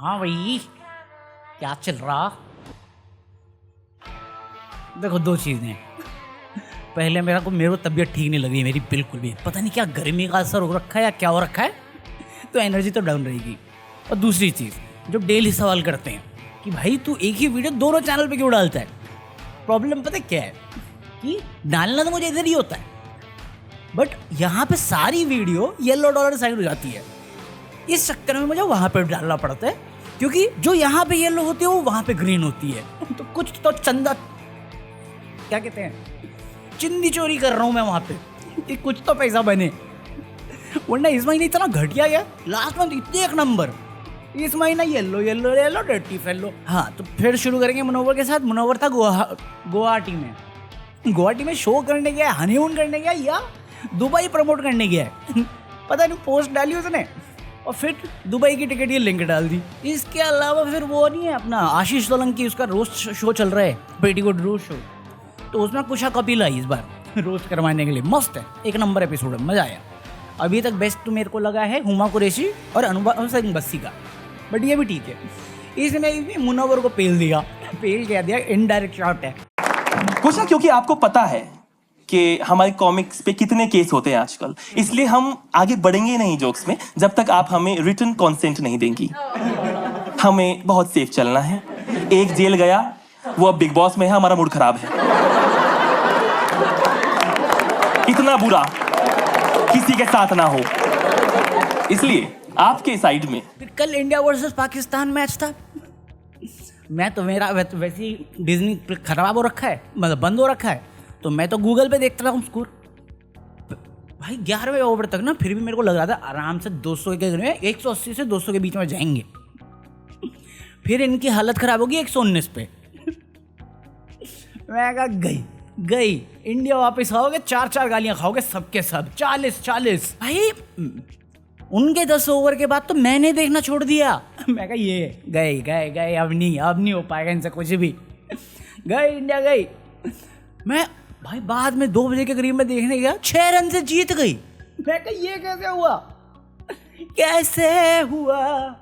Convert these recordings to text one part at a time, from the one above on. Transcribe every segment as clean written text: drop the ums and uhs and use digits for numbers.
हाँ भाई, क्या चल रहा? देखो, दो चीज़ें। पहले मेरे को तबीयत ठीक नहीं लग रही मेरी, बिल्कुल भी। पता नहीं क्या गर्मी का असर हो रखा है या क्या हो रखा है, तो एनर्जी तो डाउन रहेगी। और दूसरी चीज़, जो डेली सवाल करते हैं कि भाई तू एक ही वीडियो दोनों चैनल पे क्यों डालता है। प्रॉब्लम पता क्या है कि डालना तो मुझे इधर ही होता है, बट यहाँ पे सारी वीडियो येलो डॉलर साइड हो जाती है। इस चक्कर में मुझे वहाँ पे डालना पड़ता है, क्योंकि जो यहाँ पे येलो होती है वो वहाँ पे ग्रीन होती है। तो कुछ तो चंदा, क्या कहते हैं, चिंदी चोरी कर रहा हूँ मैं वहाँ पे कि कुछ तो पैसा बने। वरना इस महीने इतना घटिया गया, लास्ट मंथ इतने एक नंबर, इस महीना yellow yellow yellow dirty fellow. हाँ, तो फिर शुरू करेंगे मुनव्वर के साथ। मुनव्वर था गुवाहाटी में शो करने गया, हनीमून करने गया या दुबई प्रमोट करने गया है। पता नहीं, पोस्ट डाली उसने और फिर दुबई की टिकट की लिंक डाल दी। इसके अलावा फिर वो नहीं है अपना आशीष सोलंकी, उसका रोस्ट शो चल रहा है, पेटीकोट रोस्ट शो, तो उसमें कुशा कपिल आई इस बार रोस्ट करवाने के लिए। मस्त है, एक नंबर एपिसोड है, मज़ा आया। अभी तक बेस्ट तो मेरे को लगा है हुमा कुरैशी और अनुभव सिंह बस्सी का, बट ये भी ठीक है। इसमें भी मुनव्वर को पेल कह दिया, इनडायरेक्ट शॉट है। कुछ ना, क्योंकि आपको पता है कि हमारे कॉमिक्स पे कितने केस होते हैं आजकल, इसलिए हम आगे बढ़ेंगे नहीं जोक्स में जब तक आप हमें रिटर्न कॉन्सेंट नहीं देंगी। हमें बहुत सेफ चलना है। एक जेल गया, वो अब बिग बॉस में है, हमारा मूड खराब है। इतना बुरा किसी के साथ ना हो, इसलिए आपके साइड में। कल इंडिया वर्सेस पाकिस्तान मैच था। मैं तो मेरा वैसे ही डिज्नी खराब हो रखा है, मतलब बंद हो रखा है, तो मैं तो गूगल पे देखता रहा हूँ स्कोर। भाई 11वें ओवर तक ना, फिर भी मेरे को लग रहा था आराम से 200 के 180 से 200 के बीच में जाएंगे। फिर इनकी हालत खराब होगी 119 पे। मैं कहा गई इंडिया वापस आओगे, 4 गालियां खाओगे सबके सब, 40 भाई। उनके 10 ओवर के बाद तो मैंने देखना छोड़ दिया। मैं कहा ये गए, अब नहीं हो पाएगा इनसे कुछ भी। गई इंडिया गई। मैं भाई बाद में 2 बजे के करीब में देखने गया, 6 रन से जीत गई। मैं कहा ये कैसे हुआ।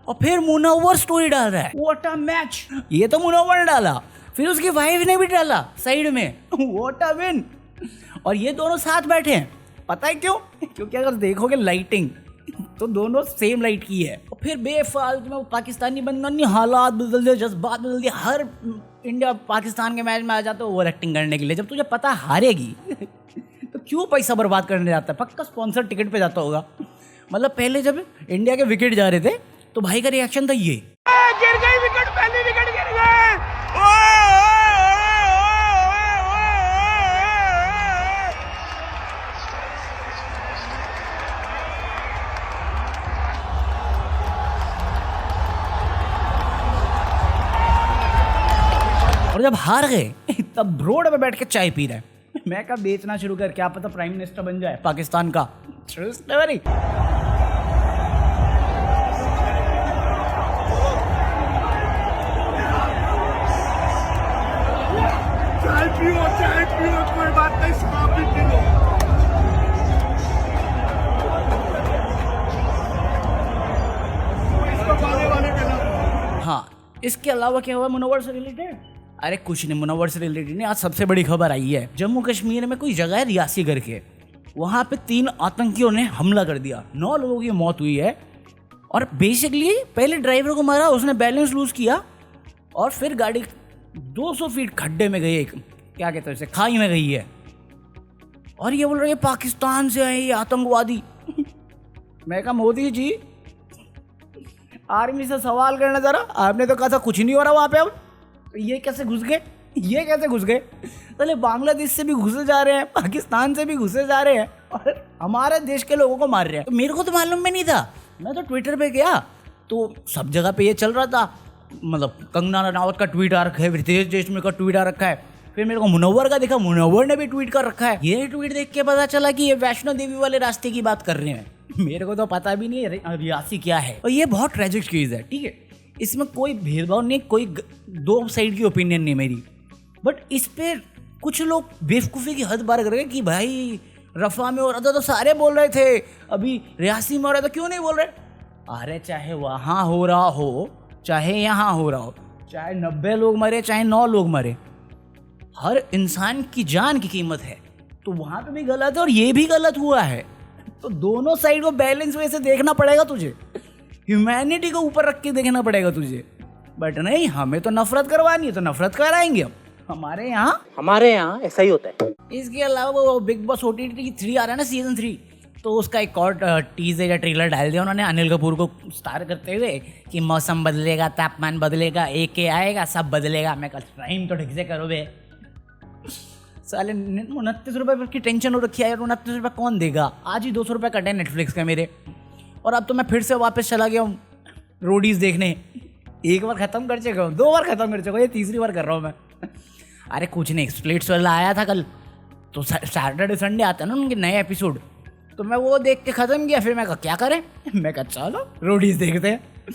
और फिर मुनव्वर स्टोरी डाल रहा है, व्हाट अ मैच। ये तो मुनव्वर ने डाला, फिर उसकी वाइफ ने भी डाला साइड में, व्हाट अ विन। और ये दोनों साथ बैठे हैं, पता है क्यों? क्योंकि अगर देखोगे लाइटिंग तो दोनों सेम लाइट की है। और फिर बेफालतू में पाकिस्तानी बंदा ने हालात बदल दिए, जज्बात बदल दिए। हर इंडिया पाकिस्तान के मैच में आ जाते हो ओवर एक्टिंग करने के लिए। जब तुझे पता हारेगी तो क्यों पैसा बर्बाद करने जाता है? पक्का स्पॉन्सर टिकट पे जाता होगा। मतलब पहले जब इंडिया के विकेट जा रहे थे तो भाई का रिएक्शन था ये, गिर गई विकेट, पहली विकेट गिर गई। और जब हार गए तब रोड पे बैठ के चाय पी रहे हैं। मैं कहा बेचना शुरू कर, क्या पता प्राइम मिनिस्टर बन जाए पाकिस्तान का। True story. चाय पियो, कोई बात नहीं, शराब भी पी लो। इसको वाले के। हाँ, इसके अलावा क्या हुआ मुनव्वर से रिलेटेड? अरे कुछ नहीं, मुनव्वर से रिलेटेड नहीं। आज सबसे बड़ी खबर आई है, जम्मू कश्मीर में कोई जगह है रियासी करके, वहाँ पे 3 आतंकियों ने हमला कर दिया, 9 लोगों की मौत हुई है। और बेसिकली पहले ड्राइवर को मारा, उसने बैलेंस लूज किया और फिर गाड़ी 200 फीट खड्डे में गई, क्या कहते हैं उसे, खाई में गई है। और ये बोल रहे हैं पाकिस्तान से आए ये आतंकवादी। मैं कहा मोदी जी, आर्मी से सवाल करना जरा, आपने तो कहा था कुछ नहीं हो रहा वहाँ पे, अब ये कैसे घुस गए? पहले बांग्लादेश से भी घुसे जा रहे हैं, पाकिस्तान से भी घुसे जा रहे हैं और हमारे देश के लोगों को मार रहे हैं। तो मेरे को तो मालूम में नहीं था। मैं तो ट्विटर पे गया तो सब जगह पे ये चल रहा था, मतलब कंगना रनावत का ट्वीट आ रखा है, रितेश देशमुख का ट्वीट आ रखा है। फिर मेरे को मुनव्वर का दिखा, मुनव्वर ने भी ट्वीट कर रखा है। ये ट्वीट देख के पता चला कि ये वैष्णो देवी वाले रास्ते की बात कर रहे हैं। मेरे को तो पता भी नहीं है रियासी क्या है। और ये बहुत ट्रेजिक चीज़ है, ठीक है, इसमें कोई भेदभाव नहीं, कोई 2 साइड की ओपिनियन नहीं मेरी। बट इस पे कुछ लोग बेवकूफ़ी की हद पार कर रहे हैं कि भाई रफा में हो रहा था तो सारे बोल रहे थे, अभी रियासी में हो रहा था क्यों नहीं बोल रहे। अरे चाहे वहाँ हो रहा हो चाहे यहाँ हो रहा हो, चाहे 90 लोग मरे चाहे 9 लोग मरे, हर इंसान की जान की कीमत है। तो वहाँ पे भी गलत है और ये भी गलत हुआ है। तो दोनों साइड को बैलेंस वे से देखना पड़ेगा तुझे, ह्यूमैनिटी को ऊपर रख के देखना पड़ेगा तुझे। बट नहीं, हमें तो नफरत करवानी है तो नफरत कराएंगे हम। हमारे यहाँ ऐसा ही होता है। इसके अलावा वो बिग बॉस OTT 3 आ रहा है ना, सीजन 3, तो उसका एक और टीजर या ट्रेलर डाल दिया उन्होंने अनिल कपूर को स्टार करते हुए कि मौसम बदलेगा, तापमान बदलेगा, AK आएगा, सब बदलेगा। मैं कल टाइम तो ठीक से करो बे। साले 29 रुपये की टेंशन हो रखी है यार। 29 रुपये कौन देगा? आज ही 200 रुपये कटे नेटफ्लिक्स का मेरे। और अब तो मैं फिर से वापस चला गया हूँ रोडीज़ देखने। एक बार ख़त्म कर चुका हूँ, 2 बार ख़त्म कर चुका हूँ, ये तीसरी बार कर रहा हूँ मैं। अरे कुछ नहीं, स्प्लिट्स वाला आया था कल, तो सैटरडे संडे आता है ना उनके नए एपिसोड, तो मैं वो देख के ख़त्म किया। फिर मैं कहा क्या करें, मैं कहा चलो रोडीज़ देखते हैं।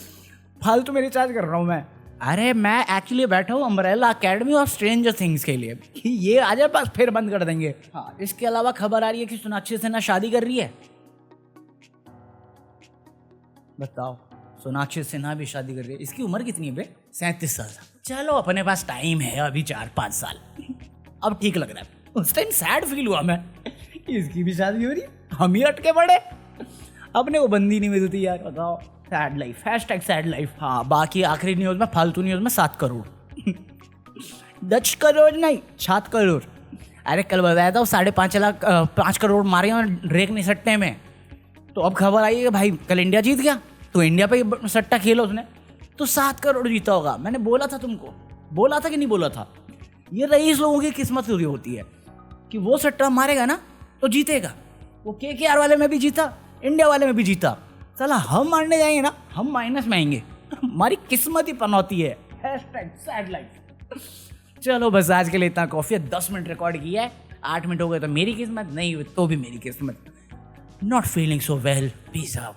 फालतू में रिचार्ज कर रहा हूँ मैं। अरे मैं एक्चुअली बैठा हूँ अम्ब्रेला अकेडमी और स्ट्रेंजर थिंग्स के लिए कि ये आ जाए पास, फिर बंद कर देंगे। हाँ, इसके अलावा खबर आ रही है कि सोनाक्षी सिन्हा शादी कर रही है। बताओ, सोनाक्षी सिन्हा भी शादी कर रही है। इसकी उम्र कितनी है बे? 37 साल। चलो अपने पास टाइम है अभी 4-5 साल, अब ठीक लग रहा है। उस टाइम सैड फील हुआ मैं, इसकी भी शादी हो रही, हम ही अटके पड़े, अपने को बंदी नहीं मिलती यार। बताओ, सैड लाइफ, #सैड लाइफ। हाँ, बाकी आखिरी न्यूज़ में, फालतू न्यूज़ में 7 करोड़ 10 करोड़ नहीं, 7 करोड़। अरे कल बताया था 5 करोड़ मारे हैं रेक नहीं सट्टे में। तो अब खबर आई है कि भाई कल इंडिया जीत गया, तो इंडिया पे सट्टा खेला उसने, तो 7 करोड़ जीता होगा। मैंने बोला था तुमको, बोला था कि नहीं बोला था? ये रईस लोगों की किस्मत पूरी होती है कि वो सट्टा मारेगा ना तो जीतेगा। वो KKR वाले में भी जीता, इंडिया वाले में भी जीता। चला हम मारने जाएंगे ना, हम माइनस में आएंगे। हमारी किस्मत ही पनौती है। #Sad life. चलो बस आज के लिए इतना कॉफी है। 10 मिनट रिकॉर्ड किया है, 8 मिनट हो गए तो मेरी किस्मत, नहीं हुए तो भी मेरी किस्मत। Not feeling so well, peace out.